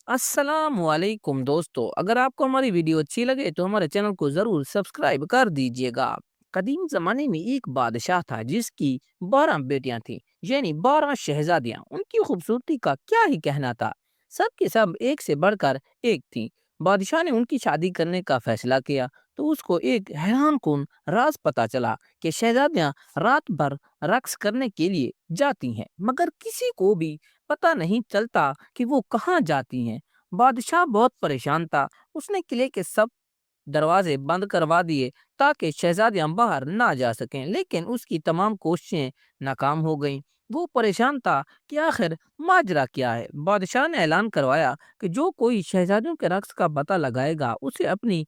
अस्सलाम वालेकुम दोस्तों, अगर आपको हमारी वीडियो अच्छी लगे तो हमारे चैनल को ज़रूर सब्सक्राइब कर दीजिएगा। कदीम ज़माने में एक बादशाह था जिसकी 12 बेटियां थीं, यानी 12 शहजादियां। उनकी खूबसूरती का क्या ही कहना था। सब के सब एक से बढ़कर एक थीं। बादशाह ने उनकी शादी करने का फैसला किया तो उसको एक हैरान कुन राज पता चला कि शहजादियां रात भर रक्स करने के लिए जाती हैं, मगर किसी को भी पता नहीं चलता कि वो कहाँ जाती हैं। बादशाह बहुत परेशान था। उसने किले के सब दरवाजे बंद करवा दिए ताकि शहजादियां बाहर ना जा सकें, लेकिन उसकी तमाम कोशिशें नाकाम हो गईं। वो परेशान था कि आखिर माजरा क्या है। बादशाह ने ऐलान करवाया कि जो कोई शहजादियों के रक्स का पता लगाएगा उसे अपनी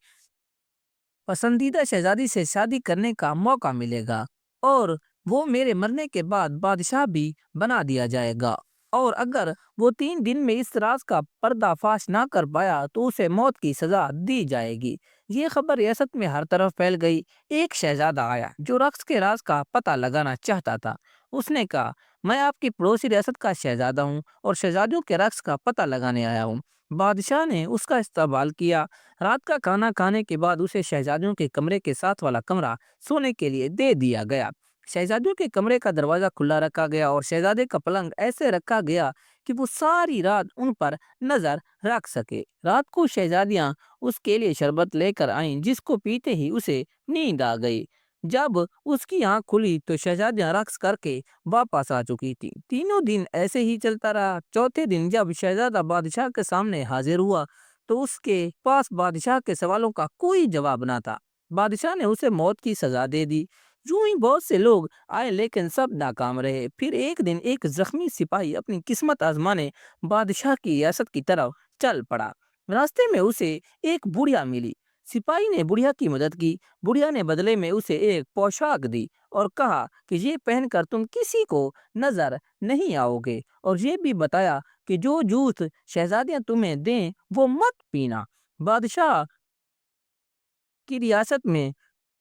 पसंदीदा शहजादी से शादी करने का मौका मिलेगा, और वो मेरे मरने के बाद बादशाह भी बना दिया जाएगा। और अगर वो 3 दिन में इस राज का पर्दाफाश ना कर पाया तो उसे मौत की सजा दी जाएगी। ये खबर रियासत में हर तरफ फैल गई। एक शहजादा आया जो रक्स के राज का पता लगाना चाहता था। उसने कहा, मैं आपकी पड़ोसी रियासत का शहजादा हूँ और शहजादियों के रक्स का पता लगाने आया हूँ। बादशाह ने उसका इस्तकबाल किया। रात का खाना खाने के बाद उसे शहजादियों के कमरे के साथ वाला कमरा सोने के लिए दे दिया गया। शहजादियों के कमरे का दरवाजा खुला रखा गया और शहजादे का पलंग ऐसे रखा गया कि वो सारी रात उन पर नजर रख सके। रात को शहजादियां उसके लिए शरबत लेकर आईं, जिसको पीते ही उसे नींद आ गई। जब उसकी आंख खुली तो शहजादियां रक्स करके वापस आ चुकी थी। तीनों दिन ऐसे ही चलता रहा। चौथे दिन जब शहजादा बादशाह के सामने हाजिर हुआ तो उसके पास बादशाह के सवालों का कोई जवाब ना था। बादशाह ने उसे मौत की सजा दे दी। यूं ही बहुत से लोग आए लेकिन सब नाकाम रहे। फिर एक दिन एक जख्मी सिपाही अपनी किस्मत आजमाने बादशाह की रियासत की तरफ चल पड़ा। रास्ते में उसे एक बुढ़िया मिली। सिपाही ने बुढ़िया की मदद की। बुढ़िया ने बदले में उसे एक पोशाक दी और कहा कि ये पहनकर तुम किसी को नजर नहीं आओगे, और ये भी बताया कि जो जूस शहजादियां तुम्हें दें वो मत पीना। बादशाह की रियासत में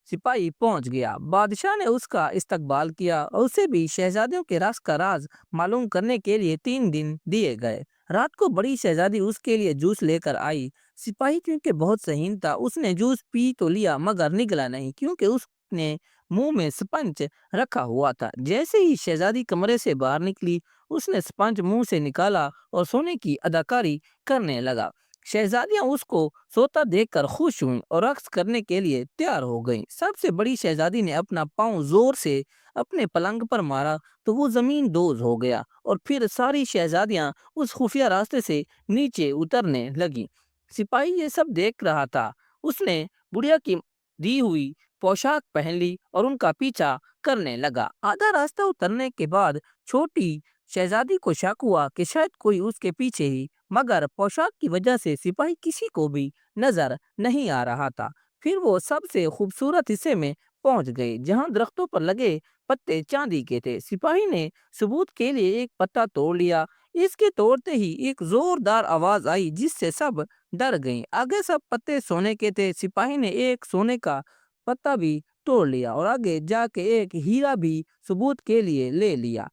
सिपाही पहुंच गया। बादशाह ने उसका इस्तकबाल किया और उसे भी शहजादियों के राज का राज मालूम करने के लिए 3 दिन दिए गए। रात को बड़ी शहजादी उसके लिए जूस लेकर आई। सिपाही क्योंकि बहुत सहीन था, उसने जूस पी तो लिया मगर निगला नहीं, क्योंकि उसने मुंह में स्पंज रखा हुआ था। जैसे ही शहजादी कमरे से बाहर निकली, उसने स्पंज मुंह से निकाला और सोने की अदाकारी करने लगा। शहजादियां उसको सोता देखकर खुश हुईं और रक्स करने के लिए तैयार हो गईं। सबसे बड़ी शहजादी ने अपना पाँव जोर से अपने पलंग पर मारा तो वो जमीन दोज हो गया, और फिर सारी शहजादियां उस खुफिया रास्ते से नीचे उतरने लगी। सिपाही ये सब देख रहा था। उसने बुढ़िया की दी हुई पोशाक पहन ली और उनका पीछा करने लगा। आधा रास्ता उतरने के बाद छोटी शहजादी को शक हुआ कि शायद कोई उसके पीछे ही, मगर पोशाक की वजह से सिपाही किसी को भी नजर नहीं आ रहा था। फिर वो सबसे खूबसूरत हिस्से में पहुंच गए जहां दरख्तों पर लगे पत्ते चांदी के थे। सिपाही ने सबूत के लिए एक पत्ता तोड़ लिया। इसके तोड़ते ही एक जोरदार आवाज आई जिससे सब डर गईं। आगे सब पत्ते सोने के थे। सिपाही ने एक सोने का पत्ता भी तोड़ लिया और आगे जाके एक हीरा भी सबूत के लिए ले लिया।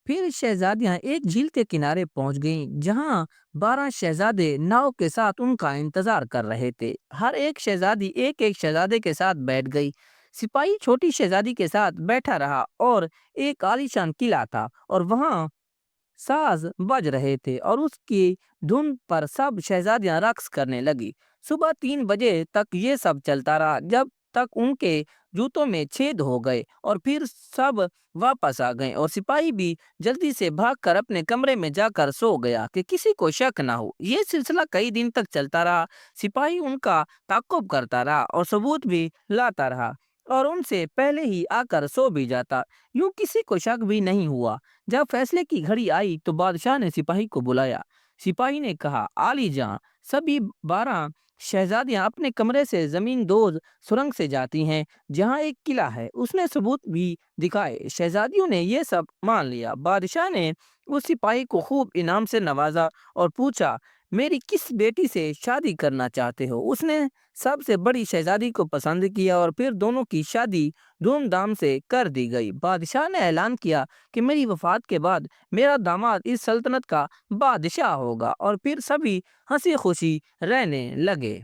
फिर शहजादियां एक झील के किनारे पहुंच गईं जहां 12 शहजादे नाव के साथ उनका इंतजार कर रहे थे। हर एक शहजादी एक एक शहजादे के साथ बैठ गई। सिपाही छोटी शहजादी के साथ बैठा रहा और एक आलीशान किला था और वहां साज बज रहे थे और उसकी धुन पर सब शहजादियां रक्स करने लगी। सुबह 3 बजे तक ये सब चलता रहा, जब तक उनके जूतों में छेद हो गए, और फिर सब वापस आ गए और सिपाही भी जल्दी से भागकर अपने कमरे में जाकर सो गया कि किसी को शक ना हो। ये सिलसिला कई दिन तक चलता रहा। सिपाही उनका ताक़ुब करता रहा और सबूत भी लाता रहा और उनसे पहले ही आकर सो भी जाता। यूं किसी को शक भी नहीं हुआ। जब फैसले की घड़ी आई तो बादशाह ने सिपाही को बुलाया। सिपाही ने कहा, आली जां, सभी 12 शहजादियां अपने कमरे से जमीन दोज सुरंग से जाती हैं जहां एक किला है। उसने सबूत भी दिखाए। शहजादियों ने ये सब मान लिया। बादशाह ने उस सिपाही को खूब इनाम से नवाजा और पूछा, میری کس بیٹی سے شادی کرنا چاہتے ہو؟ اس نے سب سے بڑی شہزادی کو پسند کیا اور پھر دونوں کی شادی دھوم دھام سے کر دی گئی۔ بادشاہ نے اعلان کیا کہ میری وفات کے بعد میرا داماد اس سلطنت کا بادشاہ ہوگا، اور پھر سبھی ہنسی خوشی رہنے لگے۔